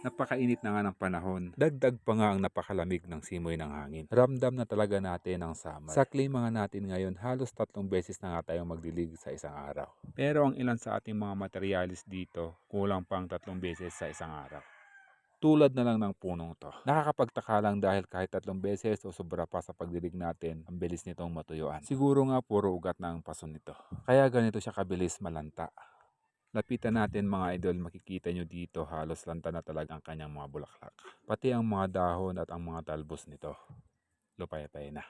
Napakainit na nga ng panahon. Dagdag pa nga ang napakalamig ng simoy ng hangin. Ramdam na talaga natin ang summer. Sa klima nga natin ngayon, halos 3 beses na nga tayong magdilig sa isang araw. Pero ang ilan sa ating mga materialis dito, kulang pang 3 beses sa isang araw. Tulad na lang ng punong to. Nakakapagtaka lang dahil kahit 3 beses o sobra pa sa pagdilig natin, ang bilis nitong matuyuan. Siguro nga puro ugat na ang paso nito. Kaya ganito siya kabilis malanta. Lapitan natin mga idol, makikita nyo dito halos lanta na talaga ang kanyang mga bulaklak. Pati ang mga dahon at ang mga talbos nito, lupay-pay na.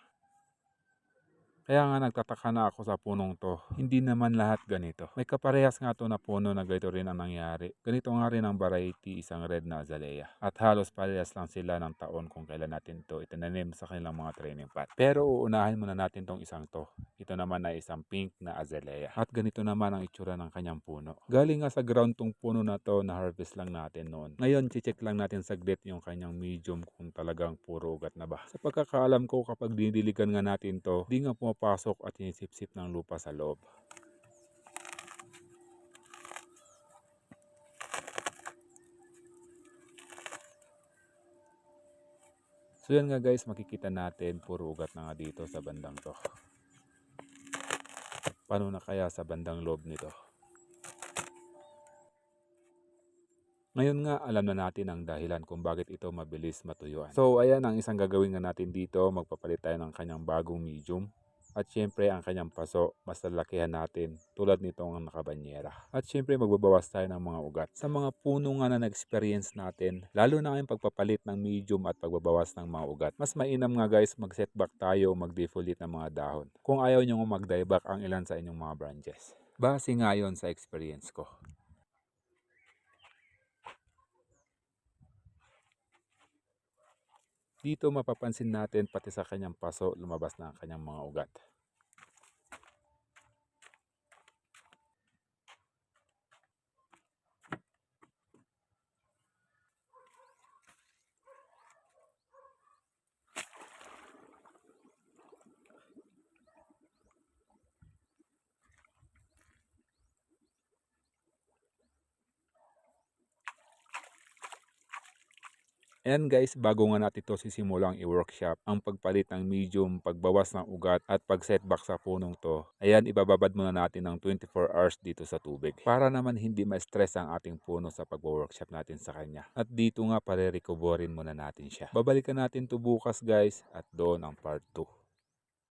Kaya nga nagtataka na ako sa punong to, hindi naman lahat ganito. May kaparehas nga to na puno na ganito rin ang nangyari. Ganito nga rin ang variety, isang red na azalea. At halos parehas lang sila ng taon kung kailan natin to itinanim sa kanilang mga training pot. Pero uunahin muna natin tong isang to. Ito naman ay isang pink na azalea. At ganito naman ang itsura ng kanyang puno. Galing nga sa ground tong puno na to, na harvest lang natin noon. Ngayon, check lang natin saglit yung kanyang medium kung talagang puro ugat na ba. Sa pagkakaalam ko, kapag dinidiligan nga natin to, di nga pumapasok at sinisip-sip ng lupa sa loob. So yan nga guys, makikita natin puro ugat na nga dito sa bandang to. Paano na kaya sa bandang loob nito? Ngayon nga, alam na natin ang dahilan kung bakit ito mabilis matuyuan. So ayan, ang isang gagawin nga natin dito, magpapalit tayo ng kanyang bagong medium. At syempre ang kanyang paso, mas lalakihan natin tulad nitong nakabanyera. At syempre magbabawas tayo ng mga ugat. Sa mga puno nga na na-experience natin, lalo na yung pagpapalit ng medium at pagbabawas ng mga ugat, mas mainam nga guys mag-setback tayo, mag-defoliate ng mga dahon. Kung ayaw nyo mag-dieback ang ilan sa inyong mga branches. Base nga yon sa experience ko. Dito mapapansin natin pati sa kanyang paso lumabas na ang kanyang mga ugat. Ayan guys, bago nga natin ito sisimulang i-workshop, ang pagpalit ng medium, pagbawas ng ugat at pag-setback sa punong to, ayan, ibababad muna natin ng 24 hours dito sa tubig. Para naman hindi ma-stress ang ating puno sa pag-workshop natin sa kanya. At dito nga pare-recoverin muna natin siya. Babalikan natin to bukas guys at doon ang part 2.